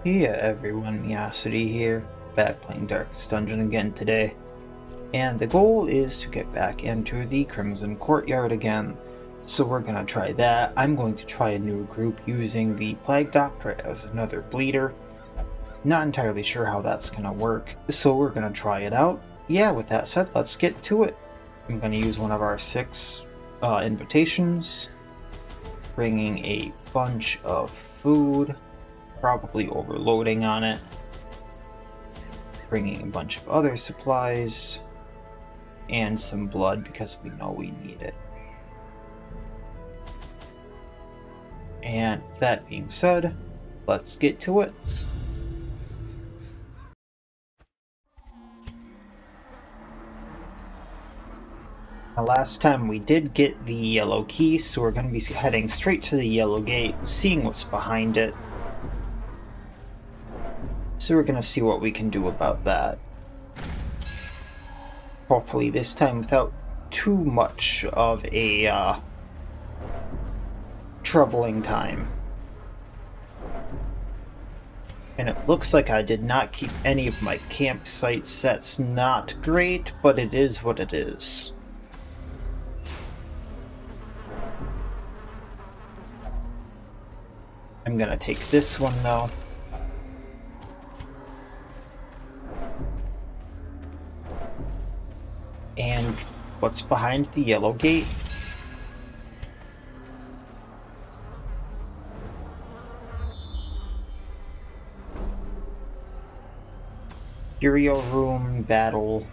Yeah, everyone, Miosity here, back playing Darkest Dungeon again today. And the goal is to get back into the Crimson Courtyard again. So we're gonna try that. I'm going to try a new group using the Plague Doctor as another bleeder. Not entirely sure how that's gonna work, so we're gonna try it out. Yeah, with that said, let's get to it. I'm gonna use one of our 6 invitations, bringing a bunch of food, probably overloading on it, bringing a bunch of other supplies, and some blood because we know we need it. And that being said, let's get to it. Now, last time we did get the yellow key, so we're going to be heading straight to the yellow gate, seeing what's behind it. So we're going to see what we can do about that. Hopefully this time without too much of a troubling time. And it looks like I did not keep any of my campsites. That's not great, but it is what it is. I'm gonna take this one though. And what's behind the yellow gate? Curio room battle.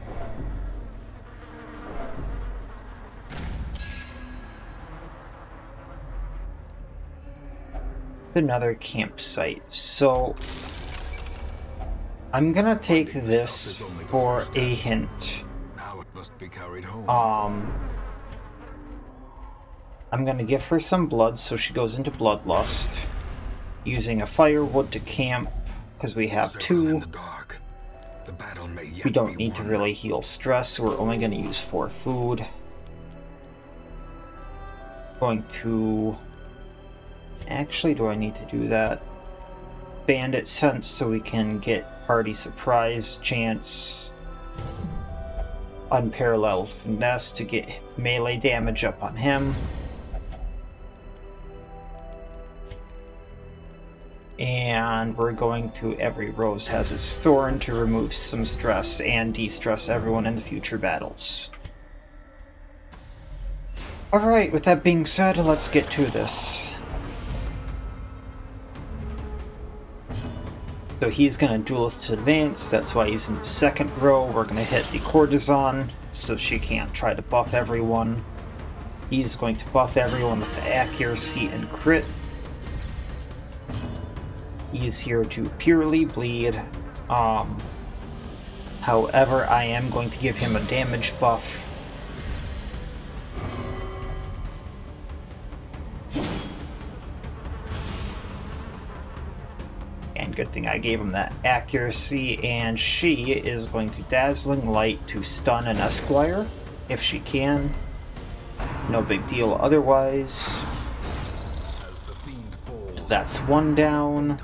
Another campsite. So I'm gonna take this for a hint. I'm gonna give her some blood so she goes into bloodlust, using a firewood to camp because we have 2. We don't need to really heal stress, so we're only gonna use 4 food. Going to... Actually, do I need to do that? Bandit sense so we can get party surprise chance. Unparalleled finesse to get melee damage up on him. And we're going to Every Rose Has Its Thorn to remove some stress and de-stress everyone in the future battles. Alright, with that being said, let's get to this. So he's going to duelist to advance, that's why he's in the 2nd row. We're going to hit the courtesan, so she can't try to buff everyone. He's going to buff everyone with the accuracy and crit. He's here to purely bleed. However, I am going to give him a damage buff. And good thing I gave him that accuracy, and she is going to Dazzling Light to stun an Esquire, if she can. No big deal otherwise. That's 1 down.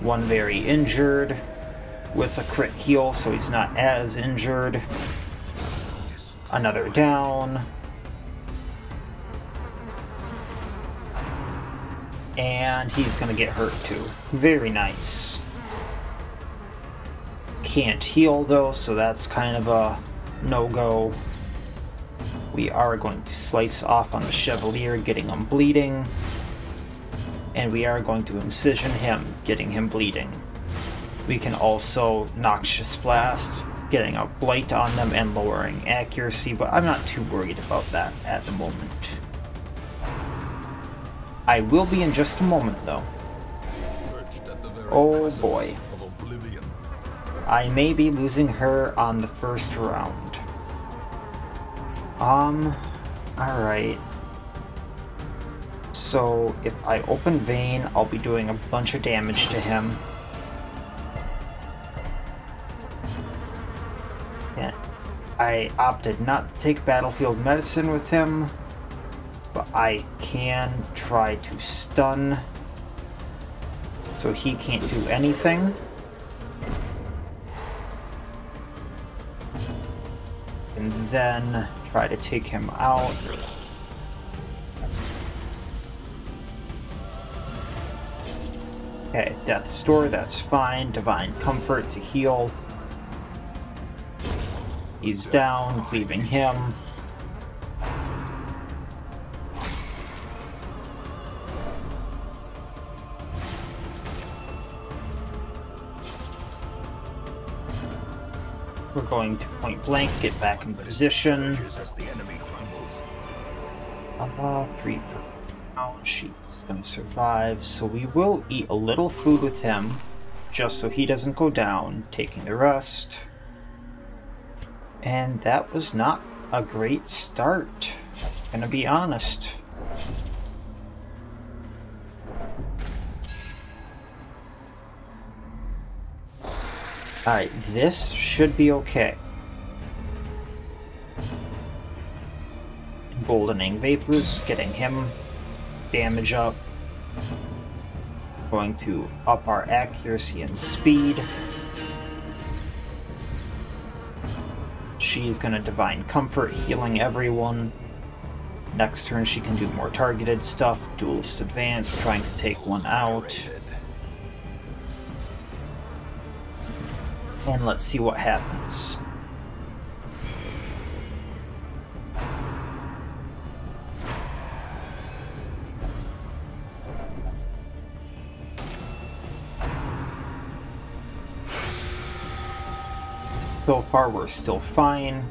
1 very injured, with a crit heal, so he's not as injured. Another down. And he's gonna get hurt too. Very nice. Can't heal though, so that's kind of a no-go. We are going to slice off on the Chevalier, getting him bleeding. And we are going to incision him, getting him bleeding. We can also Noxious Blast, getting a blight on them and lowering accuracy, but I'm not too worried about that at the moment. I will be in just a moment, though. Oh boy. I may be losing her on the 1st round. Alright. So, if I open Vein, I'll be doing a bunch of damage to him. And I opted not to take Battlefield Medicine with him, but I can try to stun so he can't do anything. And then try to take him out. Okay, Death's Door, that's fine. Divine Comfort to heal. He's down, leaving him. We're going to point blank, get back in position. 3 pounds. She's gonna survive, so we will eat a little food with him, just so he doesn't go down, taking the rest. And that was not a great start, gonna be honest. Alright, this should be okay. Goldening Vapors, getting him damage up. Going to up our accuracy and speed. She's gonna Divine Comfort, healing everyone. Next turn she can do more targeted stuff. Duelist Advance, trying to take one out. And let's see what happens. So far we're still fine.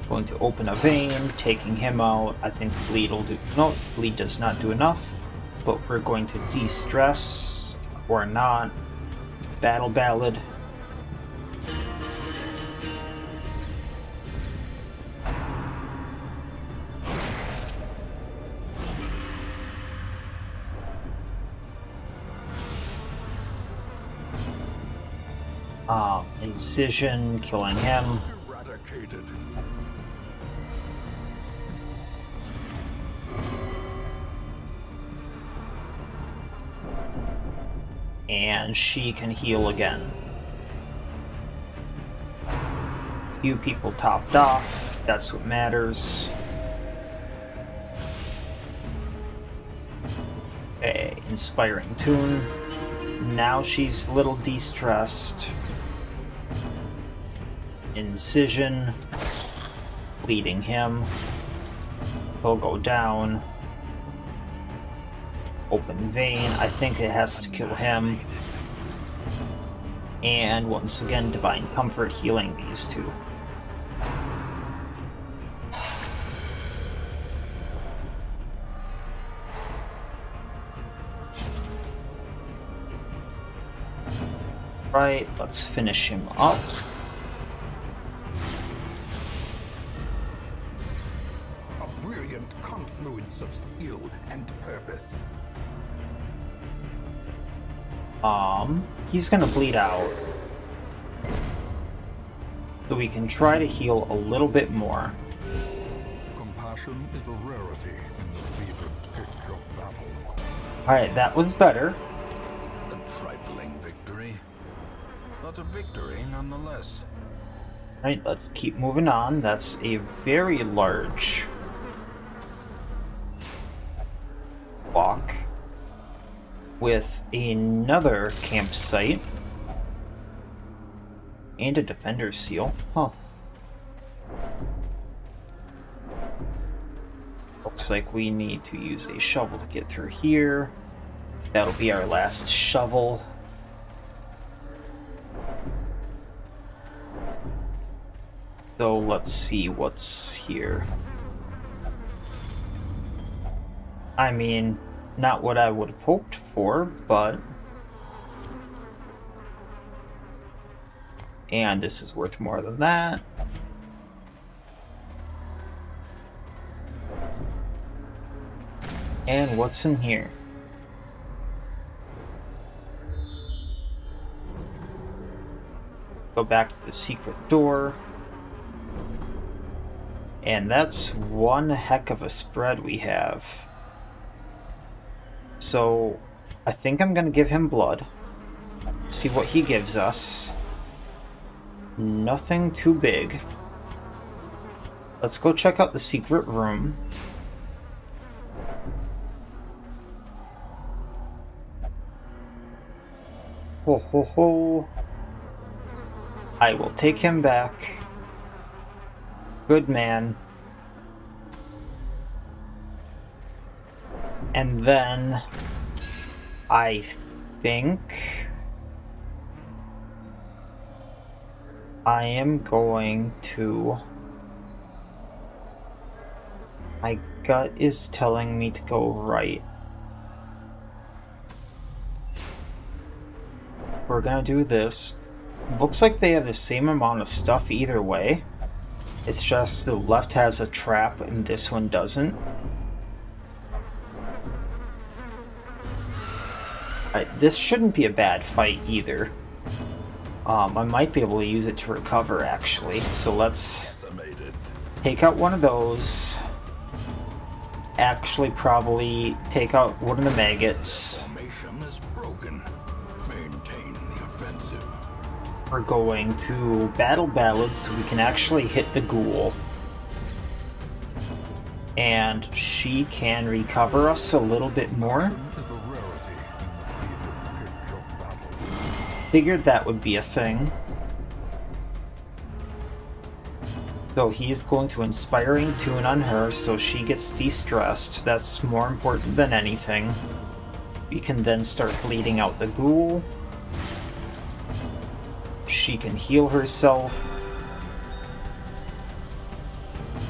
Going to open a vein, taking him out. I think bleed will do. No, bleed does not do enough. But we're going to de-stress or not. Battle Ballad. Incision, killing him. And she can heal again. Few people topped off, that's what matters. Okay, Inspiring Tune. Now she's a little de-stressed. Incision, bleeding him. He'll go down. Open Vein, I think it has to kill him. And once again, Divine Comfort, healing these two. Right, let's finish him up. Of skill and purpose. He's gonna bleed out. So we can try to heal a little bit more. Compassion is a rarity in the fevered pitch of battle. Alright, that was better. A trifling victory, but a victory nonetheless. Alright, let's keep moving on. That's a very large walk with another campsite and a defender's seal. Huh. Looks like we need to use a shovel to get through here. That'll be our last shovel. So let's see what's here. I mean, not what I would have hoped for, but... And this is worth more than that. And what's in here? Go back to the secret door. And that's one heck of a spread we have. So I think I'm gonna give him blood. See what he gives us. Nothing too big. Let's go check out the secret room. Ho ho ho. I will take him back. Good man. And then I think I am going to... My gut is telling me to go right. We're gonna do this. Looks like they have the same amount of stuff either way. It's just the left has a trap and this one doesn't. This shouldn't be a bad fight either. I might be able to use it to recover actually. So let's take out one of those. Actually probably take out one of the maggots. We're going to battle ballads so we can actually hit the ghoul. And she can recover us a little bit more. Figured that would be a thing. So he's going to Inspiring Tune on her so she gets de-stressed. That's more important than anything. We can then start bleeding out the ghoul. She can heal herself.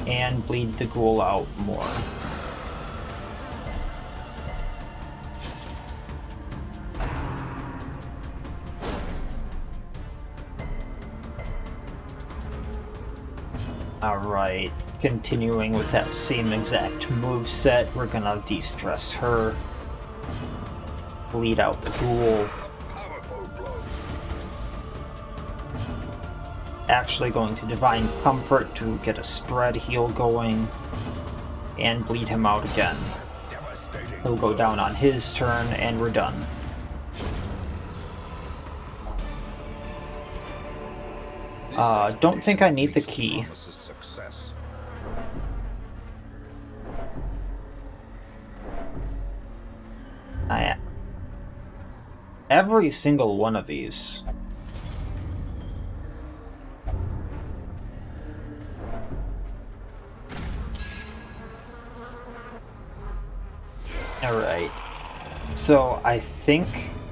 And bleed the ghoul out more. Alright, continuing with that same exact move set, we're gonna de-stress her. Bleed out the ghoul. Actually going to Divine Comfort to get a spread heal going. And bleed him out again. He'll go down on his turn and we're done. Don't think I need the key. Every single one of these. Alright. So I think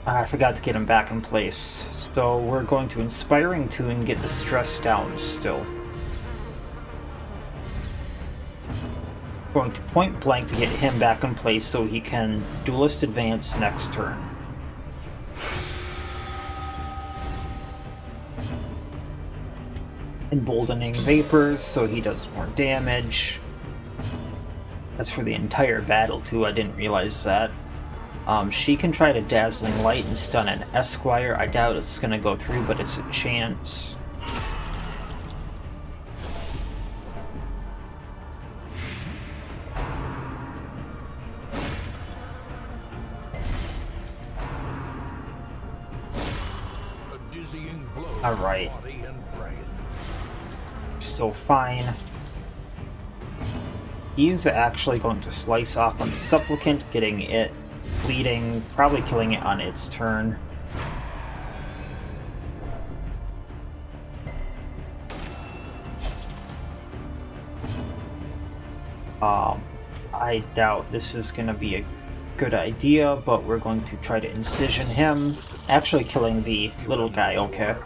I forgot to get him back in place. So we're going to Inspiring Tune and get the stress down still. Going to Point Blank to get him back in place so he can Duelist Advance next turn. Emboldening Vapors so he does more damage. That's for the entire battle too, I didn't realize that. She can try to Dazzling Light and stun an Esquire. I doubt it's gonna go through, but it's a chance. Alright. Still fine. He's actually going to slice off on the Supplicant, getting it bleeding, probably killing it on its turn. I doubt this is going to be a good idea, but we're going to try to Incision him. Actually killing the little guy, okay.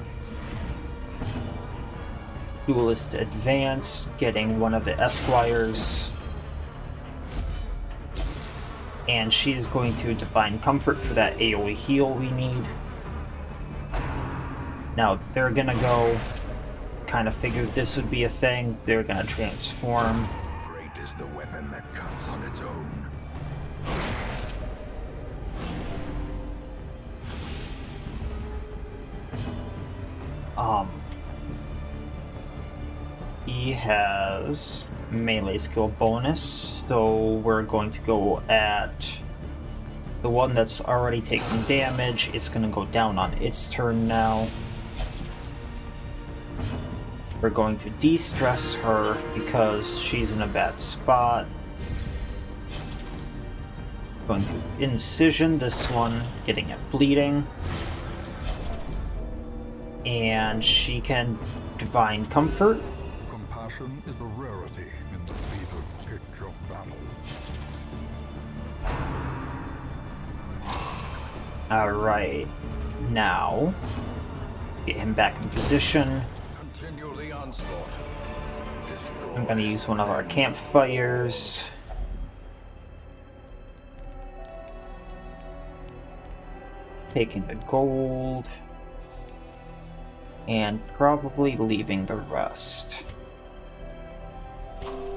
Duelist Advance, getting one of the Esquires. And she's going to Divine Comfort for that AoE heal we need. Now, they're gonna go... Kind of figured this would be a thing. They're gonna transform. Great is the weapon that cuts on its own. He has melee skill bonus, so we're going to go at The one that's already taking damage is going to go down on its turn now. We're going to de-stress her because she's in a bad spot. Going to incision this one, getting it bleeding. And she can Divine Comfort. Compassion is a rarity in the fevered pitch of battle. Alright, now get him back in position. Continue the onslaught. Destroy. I'm gonna use one of our campfires. Taking the gold. And probably leaving the rest.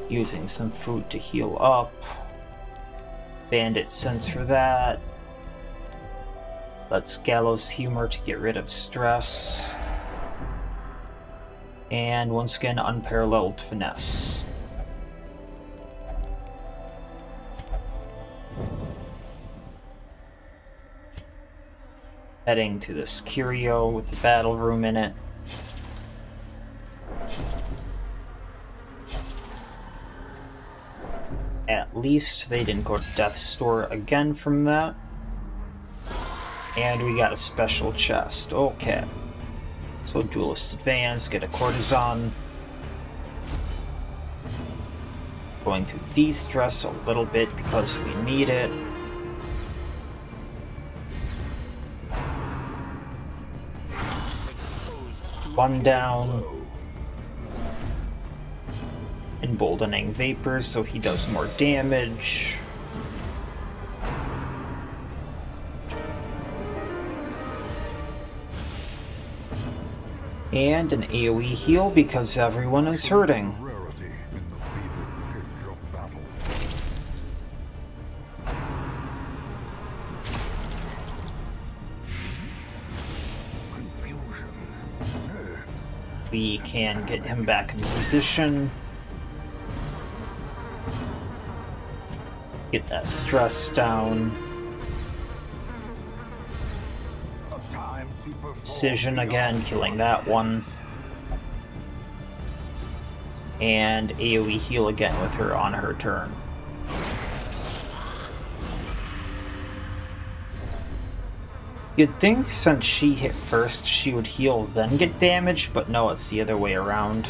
Using some food to heal up. Bandit sense for that. Let's Gallows Humor to get rid of stress. And once again, Unparalleled Finesse. Heading to this curio with the battle room in it. At least they didn't go to Death's Door again from that. And we got a special chest. Okay. So Duelist Advance, get a Courtesan. Going to de-stress a little bit because we need it. One down. Emboldening Vapors so he does more damage. And an AoE heal because everyone is hurting. Rarity in the fevered pitch of battle. Confusion. Nerves. We can get him back in position. Get that stress down. Incision again, killing that one. And AoE heal again with her on her turn. You'd think since she hit first, she would heal then get damage, but no, it's the other way around.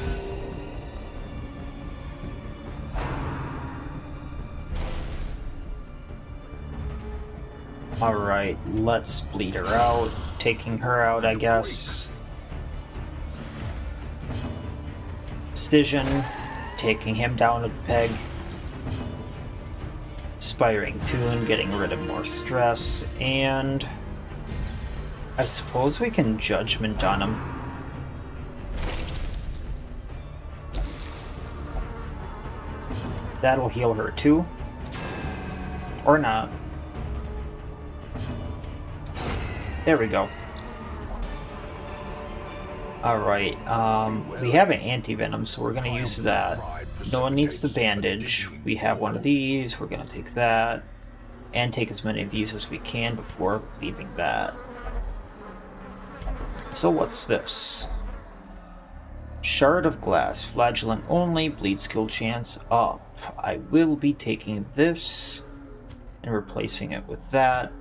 Alright, let's bleed her out. Taking her out, I guess. Incision, taking him down a peg. Inspiring Tune, getting rid of more stress. And I suppose we can Judgment on him. That'll heal her too. Or not. There we go. Alright, we have an anti-venom, so we're gonna use that. No one needs the bandage. We have one of these, we're gonna take that. And take as many of these as we can before leaving that. So what's this? Shard of Glass, Flagellant only, bleed skill chance up. I will be taking this and replacing it with that.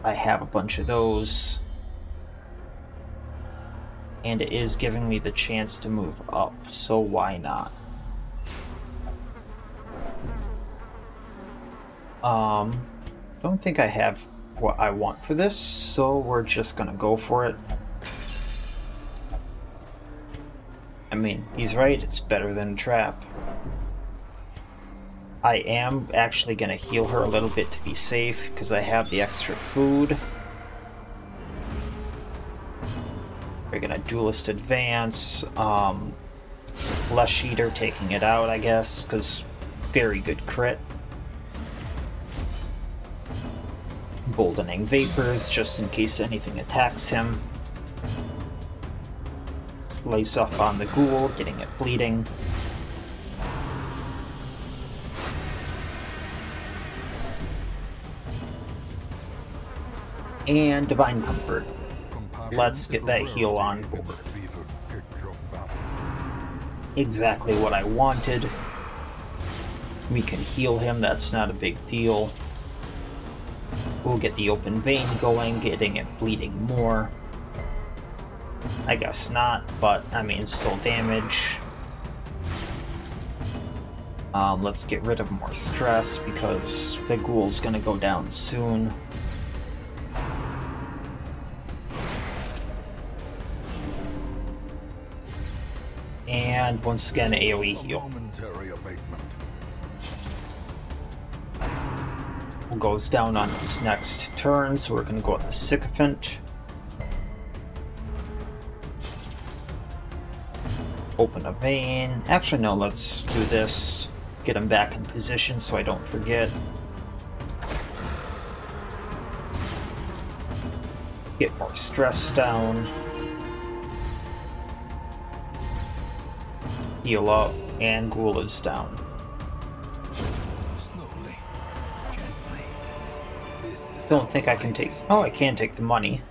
I have a bunch of those. And it is giving me the chance to move up, so why not? Don't think I have what I want for this, so we're just gonna go for it. I mean, he's right, it's better than Trap. I am actually gonna heal her a little bit to be safe, because I have the extra food. We're gonna Duelist Advance, Flesh Eater taking it out, I guess, because very good crit. Emboldening Vapors, just in case anything attacks him. Slice off on the ghoul, getting it bleeding. And Divine Comfort. Compassion Let's is get a that heal rarity on in board. the fevered pitch of battle. Exactly what I wanted. We can heal him, that's not a big deal. We'll get the open vein going, getting it bleeding more. I guess not, but I mean, still damage. Let's get rid of more stress because the ghoul's gonna go down soon. And once again, AoE heal. Momentary abatement. Goes down on its next turn, so we're gonna go with the Sycophant. Open a vein. Actually, no, let's do this. Get him back in position so I don't forget. Get more stress down. Heal up, and ghoul is down. Slowly, gently. This is Don't think I can take... Oh, I can take the money.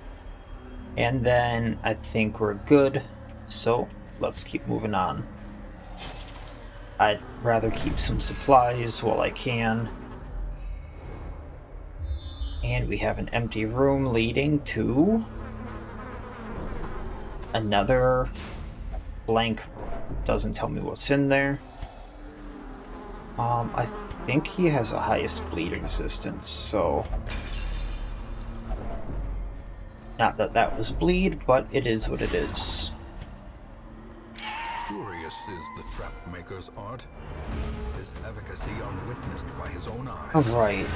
And then I think we're good. So, let's keep moving on. I'd rather keep some supplies while I can. And we have an empty room leading to another blank room. Doesn't tell me what's in there. I think he has the highest bleed resistance, so... Not that that was bleed, but it is what it is. Curious is the trap maker's art. His efficacy unwitnessed by his own eyes. Alright.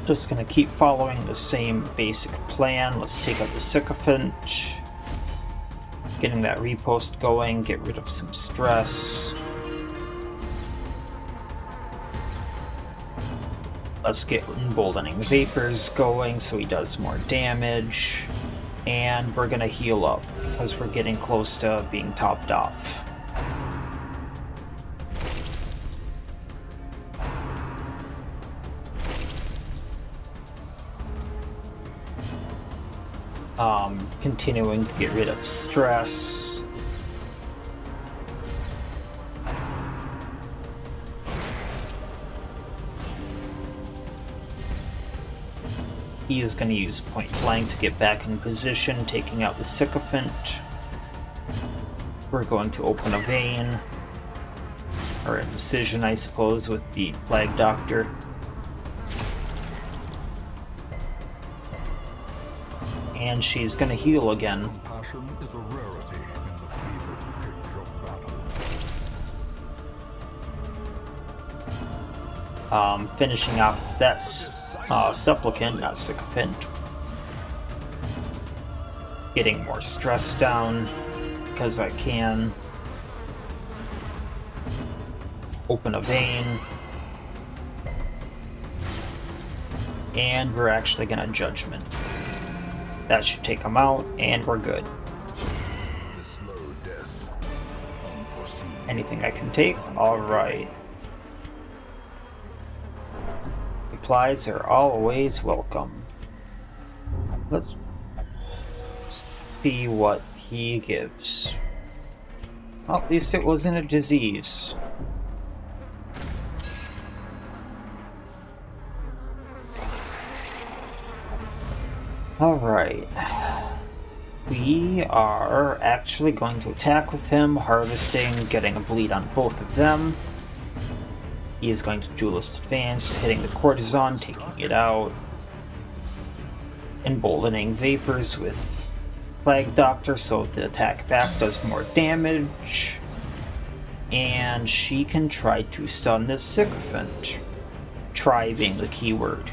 Just gonna keep following the same basic plan. Let's take out the Sycophant. Getting that repost going, get rid of some stress. Let's get Emboldening Vapors going so he does more damage. And we're gonna heal up because we're getting close to being topped off. Continuing to get rid of stress. He is going to use point blank to get back in position, taking out the Sycophant. We're going to open a vein, or a decision, I suppose, with the Plague Doctor. And she's gonna heal again. Compassion is a rarity in the fevered pitch of battle. Finishing off that Supplicant, not Sycophant. Getting more stress down, because I can. Open a vein. And we're actually gonna Judgment. That should take him out, and we're good. The slow death. Unforeseen. Anything I can take? Alright. Supplies are always welcome. Let's see what he gives. Well, at least it wasn't a disease. Alright. We are actually going to attack with him, harvesting, getting a bleed on both of them. He is going to Duelist Advance, hitting the Courtesan, taking it out. Emboldening Vapors with Plague Doctor, so the attack back does more damage. And she can try to stun this Sycophant. Try being the key word.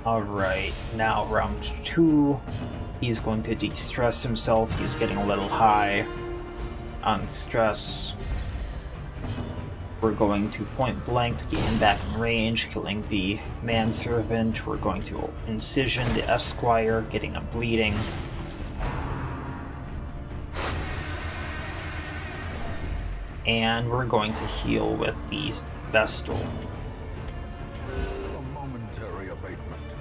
Alright, now round 2. He's going to de-stress himself. He's getting a little high on stress. We're going to point blank to get him back in range, killing the manservant. We're going to incision the esquire, getting him bleeding. And we're going to heal with the Vestal. A momentary abatement.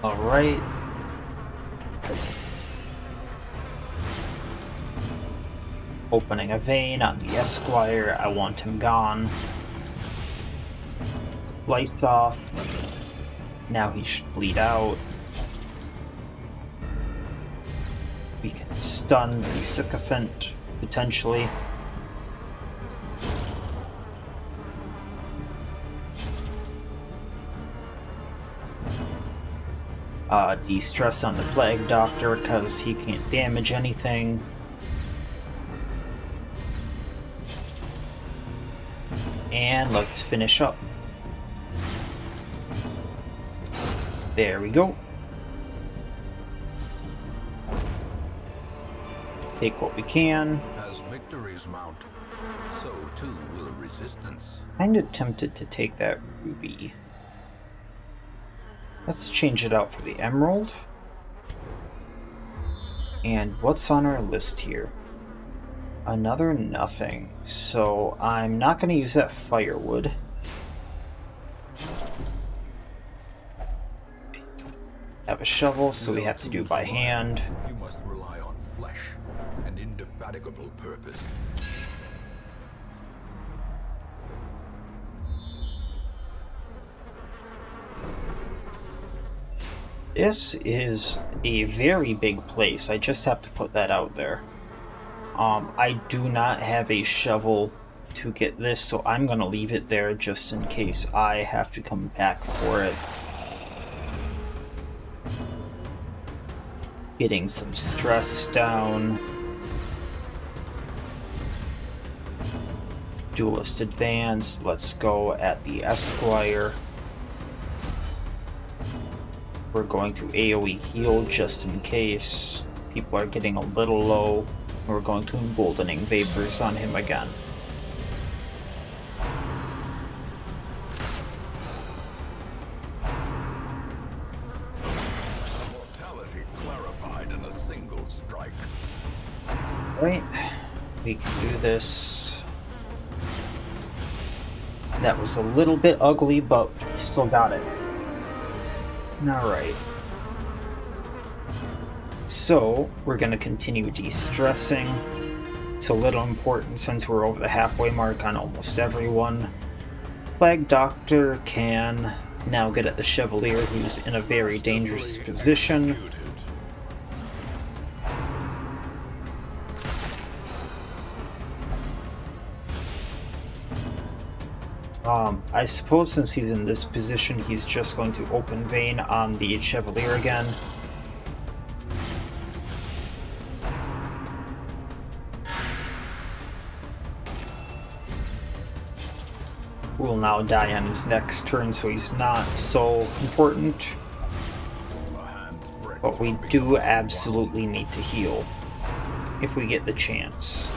Alright. Opening a vein on the esquire. I want him gone. Sliced off. Now he should bleed out. We can stun the sycophant, potentially. De-stress on the Plague Doctor because he can't damage anything. And let's finish up. There we go. Take what we can. As victories mount, so too will resistance. Kinda tempted to take that ruby. Let's change it out for the emerald. And what's on our list here? Another nothing. So I'm not going to use that firewood. Have a shovel, so we have to do by hand. You must rely on flesh and indefatigable purpose. This is a very big place. I just have to put that out there. I do not have a shovel to get this, so I'm going to leave it there just in case I have to come back for it. Getting some stress down. Duelist advance. Let's go at the esquire. We're going to AoE heal just in case. People are getting a little low. We're going to emboldening vapors on him again. Mortality clarified in a single strike. Right, we can do this. That was a little bit ugly, but we still got it. Alright. So, we're going to continue de-stressing. It's a little important since we're over the halfway mark on almost everyone. Plague Doctor can now get at the Chevalier, who's in a very dangerous position. I suppose since he's in this position, he's just going to open vein on the Chevalier again. Will now die on his next turn, so he's not so important. But we do absolutely need to heal if we get the chance.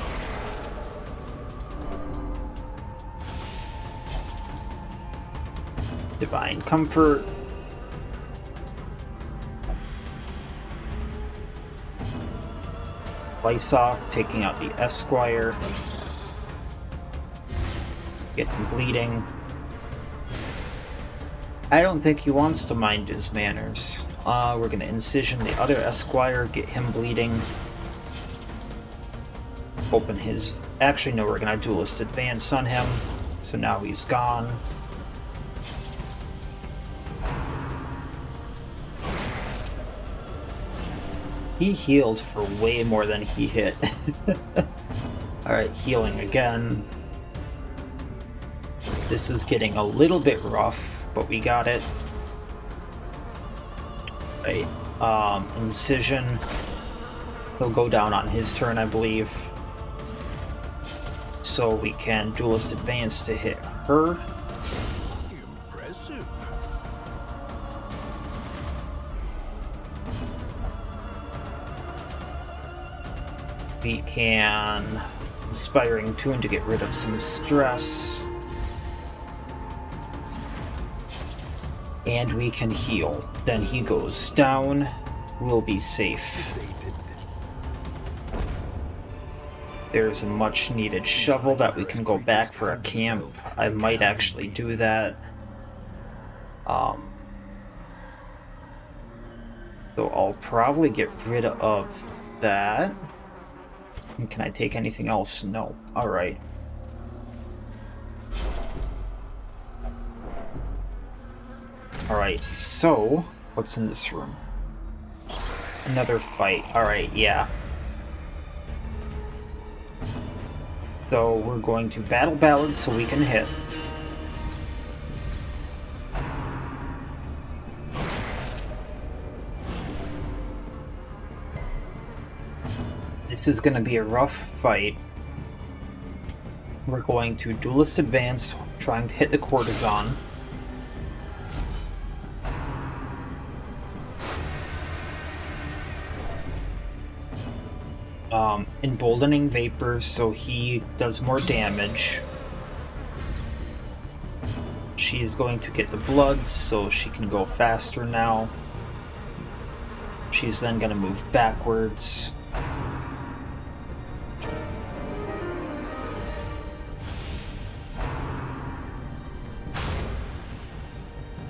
Divine Comfort. Slice off, taking out the esquire. Get him bleeding. I don't think he wants to mind his manners. We're gonna incision the other esquire, get him bleeding. Open his... Actually, no, we're gonna duelist advance on him. So now he's gone. He healed for way more than he hit. Alright, healing again. This is getting a little bit rough, but we got it. Right, incision. He'll go down on his turn, I believe. So we can duelist advance to hit her. Impressive. We can Inspiring Tune to get rid of some stress. And we can heal. Then he goes down. We'll be safe. There's a much needed shovel that we can go back for a camp. I might actually do that. So I'll probably get rid of that. And can I take anything else? No. Alright. Alright, so what's in this room? Another fight. Alright, yeah. So we're going to battle ballads so we can hit. This is going to be a rough fight. We're going to Duelist Advance, trying to hit the Courtesan. Emboldening Vapor, so he does more damage. She's going to get the blood, so she can go faster now. She's then going to move backwards.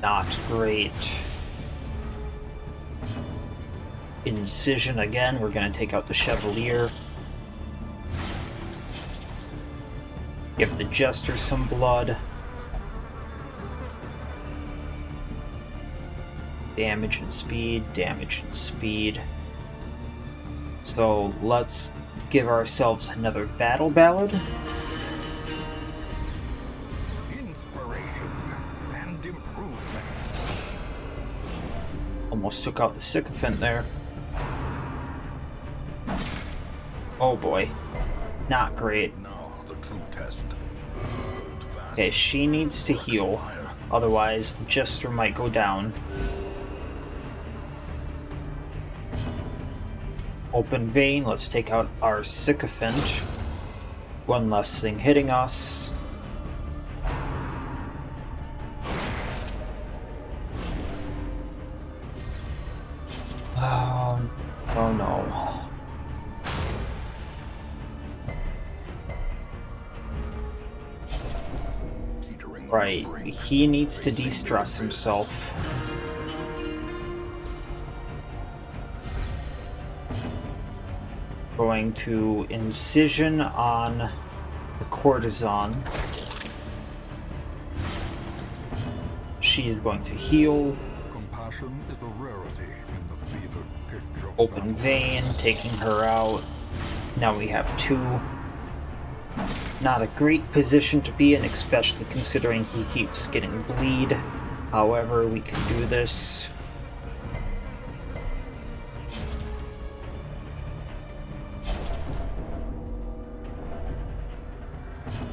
Not great. Incision again, we're going to take out the Chevalier. Give the Jester some blood. Damage and speed, damage and speed. So let's give ourselves another battle ballad. Inspiration and improvement. Almost took out the Sycophant there. Oh boy. Not great. Now the true test. Okay, she needs to heal. Otherwise, the Jester might go down. Open Vein, let's take out our Sycophant. One less thing hitting us. Oh no. Right, he needs to de-stress himself. Going to Incision on the Courtesan. She's going to heal. Compassion is a rarity in the fevered pitch of Open Vein, taking her out. Now we have two. Not a great position to be in, especially considering he keeps getting bleed. However, we can do this.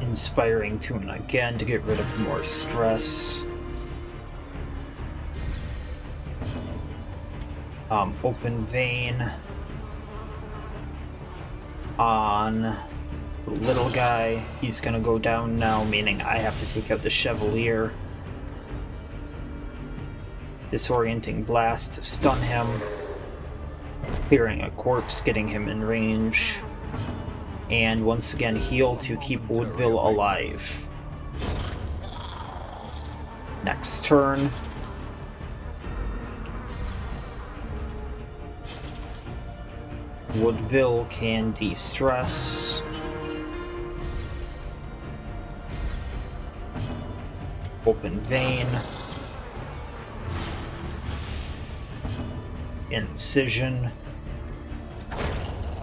Inspiring Tune again to get rid of more stress. Open Vein on the little guy. He's gonna go down now, meaning I have to take out the Chevalier. Disorienting Blast to stun him. Clearing a corpse, getting him in range. And once again heal to keep Woodville alive. Next turn. Woodville can de-stress. Open Vein. Incision.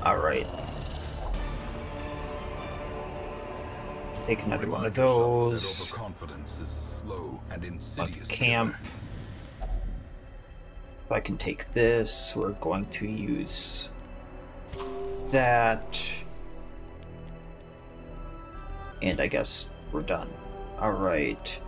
Alright. Take another one of those. Let's camp. If I can take this, we're going to use that. And I guess we're done. Alright.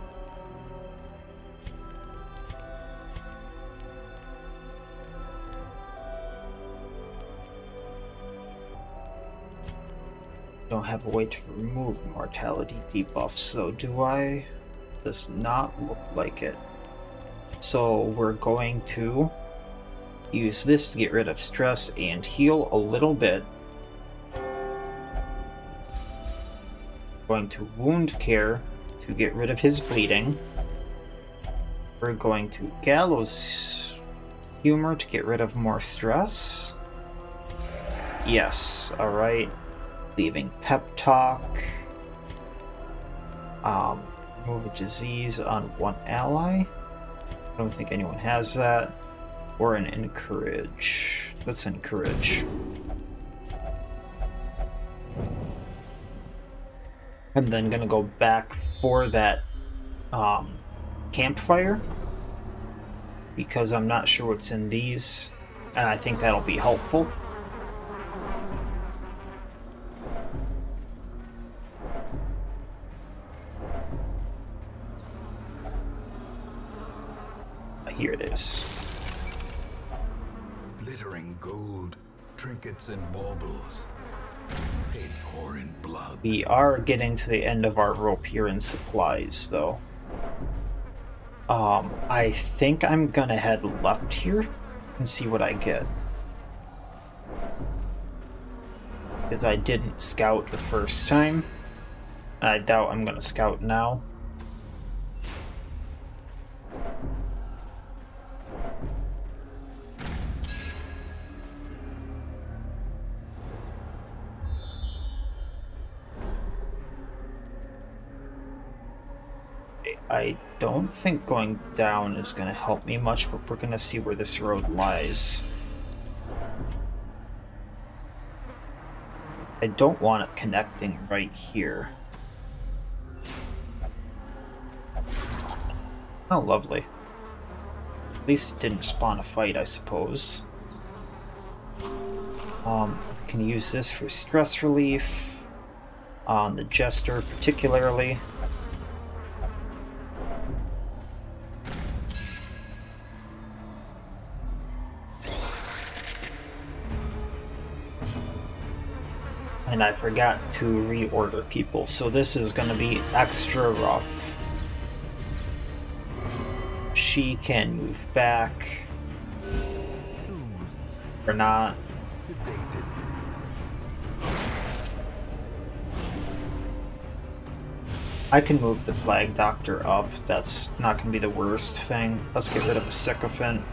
Don't have a way to remove mortality debuffs, so do I? Does not look like it. So we're going to use this to get rid of stress and heal a little bit. Going to wound care to get rid of his bleeding. We're going to gallows humor to get rid of more stress. Yes, alright. Leaving pep talk. Remove a disease on one ally. I don't think anyone has that. Or an encourage. Let's encourage. I'm then gonna go back for that campfire, because I'm not sure what's in these, and I think that'll be helpful. Here it is. Glittering gold, trinkets and baubles, paid for in blood. We are getting to the end of our rope here in supplies, though. I think I'm gonna head left here and see what I get. Because I didn't scout the first time. I doubt I'm gonna scout now. I don't think going down is going to help me much, but we're going to see where this road lies. I don't want it connecting right here. Oh, lovely. At least it didn't spawn a fight, I suppose. Can use this for stress relief on the Jester particularly. And I forgot to reorder people, so this is going to be extra rough. She can move back. Or not. I can move the Flag Doctor up. That's not going to be the worst thing. Let's get rid of a Sycophant.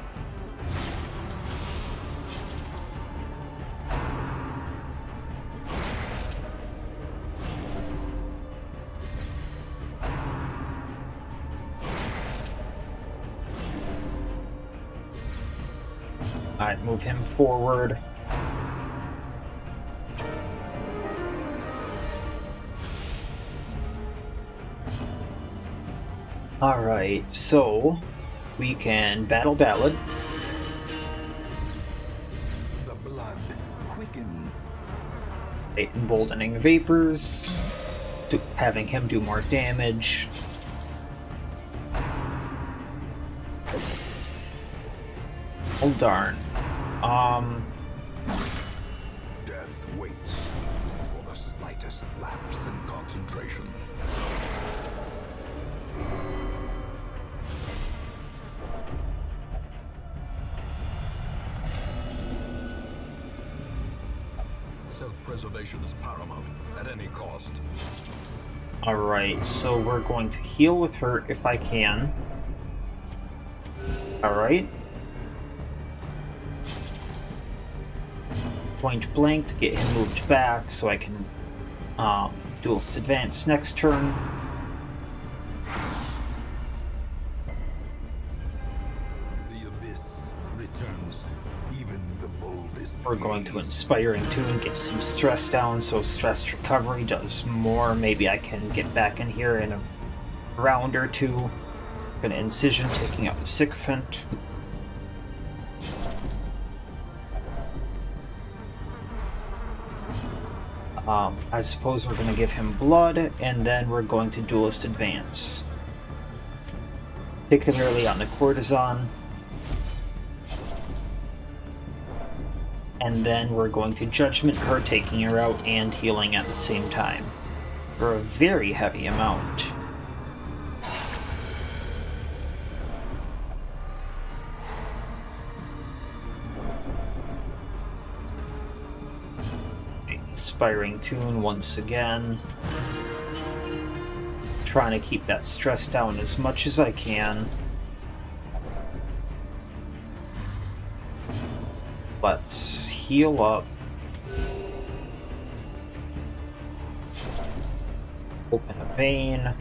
Alright, move him forward. Alright, so we can battle Ballad. The blood quickens. Emboldening Vapors, having him do more damage. Oh darn. Death waits for the slightest lapse in concentration. Self-preservation is paramount at any cost. Alright, so we're going to heal with her if I can. Alright. Point blank to get him moved back so I can duelist advance next turn. The abyss returns even the boldest. We're going to Inspiring Tune, get some stress down so stress recovery does more. Maybe I can get back in here in a round or two. Gonna Incision, taking out the Sycophant. I suppose we're going to give him blood, and then we're going to duelist advance. Particularly on the courtesan. and then we're going to Judgment her, taking her out and healing at the same time for a very heavy amount. Inspiring Tune once again. Trying to keep that stress down as much as I can. Let's heal up. Open a vein.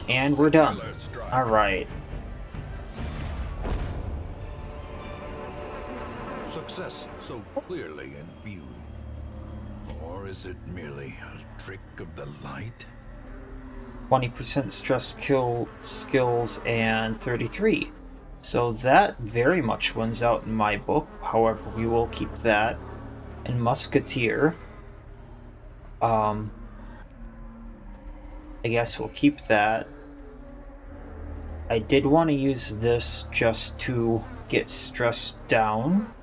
And we're done. Alright. Success so clearly in view. Or is it merely a trick of the light? 20% stress kill skills and 33. So that very much wins out in my book. However, we will keep that. And Musketeer. I guess we'll keep that. I did want to use this just to get stress down.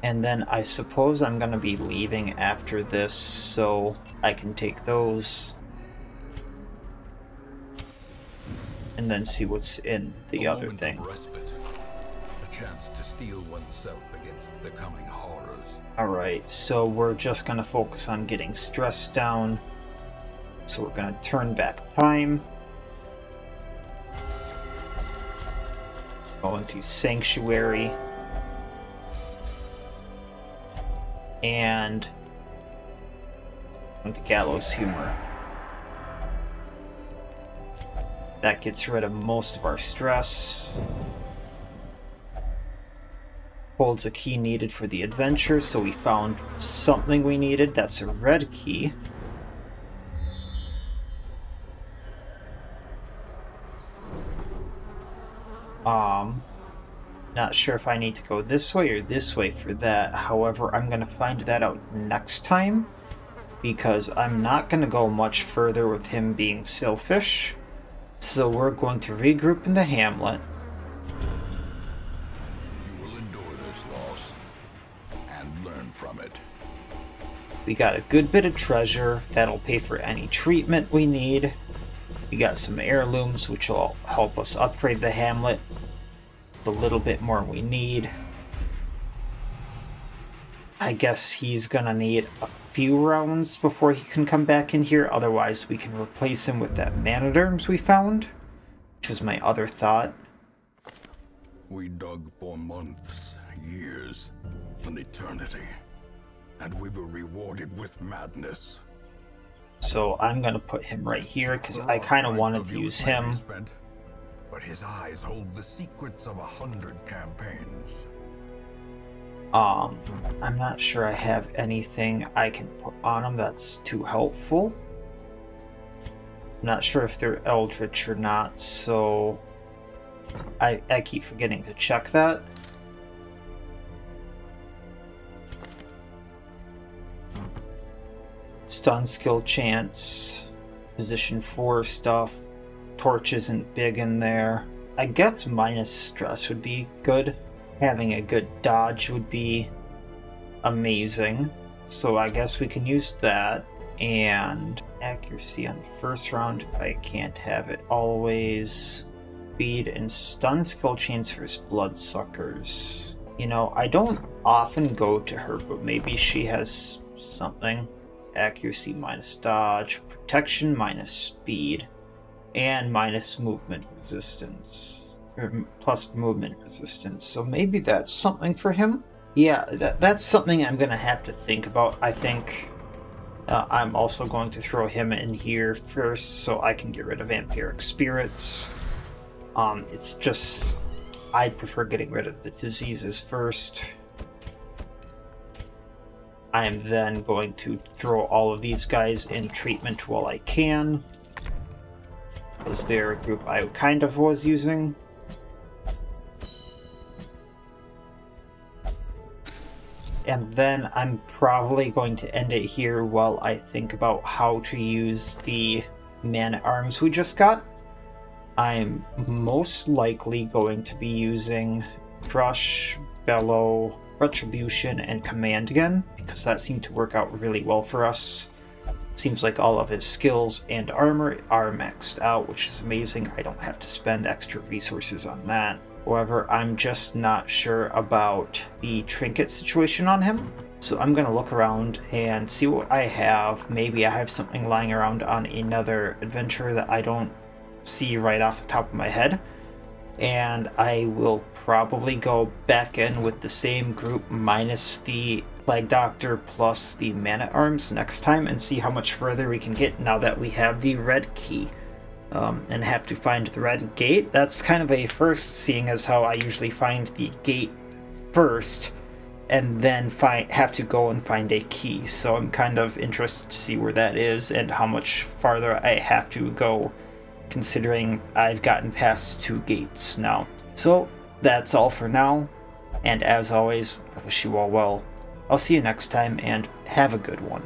And then I suppose I'm going to be leaving after this, so I can take those. And then see what's in the other thing. Respite, a chance to steel oneself against the coming horrors. Alright, so we're just going to focus on getting stress down. So we're going to turn back time. Go into Sanctuary. And into Gallows Humor. That gets rid of most of our stress. Holds a key needed for the adventure, so we found something we needed. That's a red key. Not sure if I need to go this way or this way for that. However, I'm going to find that out next time, because I'm not going to go much further with him being selfish. So we're going to regroup in the hamlet. You will endure this loss and learn from it. We got a good bit of treasure that'll pay for any treatment we need. We got some heirlooms which will help us upgrade the hamlet a little bit more we need. I guess he's gonna need a few rounds before he can come back in here, otherwise we can replace him with that man-at-arms we found, which was my other thought. We dug for months, years, an eternity, and we were rewarded with madness. So I'm gonna put him right here because I kind of wanted to use him. But his eyes hold the secrets of 100 campaigns. I'm not sure I have anything I can put on him that's too helpful. I'm not sure if they're eldritch or not, so I keep forgetting to check that. Stun skill chance, position 4 stuff. Torch isn't big in there. I guess minus stress would be good. Having a good dodge would be amazing. So I guess we can use that. And accuracy on the first round if I can't have it always. Speed and stun skill chance for bloodsuckers. You know, I don't often go to her, but maybe she has something. Accuracy minus dodge, protection minus speed. And minus movement resistance, or plus movement resistance. So maybe that's something for him. Yeah, that's something I'm gonna have to think about. I think I'm also going to throw him in here first so I can get rid of vampiric spirits. It's just I'd prefer getting rid of the diseases first. I am then going to throw all of these guys in treatment while I can. Is there a group I kind of was using? And then I'm probably going to end it here while I think about how to use the man-at-arms we just got. I'm most likely going to be using Crush, Bellow, Retribution, and Command again, because that seemed to work out really well for us. Seems like all of his skills and armor are maxed out, which is amazing. I don't have to spend extra resources on that. However, I'm just not sure about the trinket situation on him. So I'm going to look around and see what I have. Maybe I have something lying around on another adventure that I don't see right off the top of my head. And I will probably go back in with the same group minus the Plague Doctor plus the Man-at-Arms next time and see how much further we can get now that we have the red key. And have to find the red gate. That's kind of a first, seeing as how I usually find the gate first and then have to go and find a key. So I'm kind of interested to see where that is and how much farther I have to go, considering I've gotten past 2 gates now. So that's all for now, and as always, I wish you all well. I'll see you next time, and have a good one.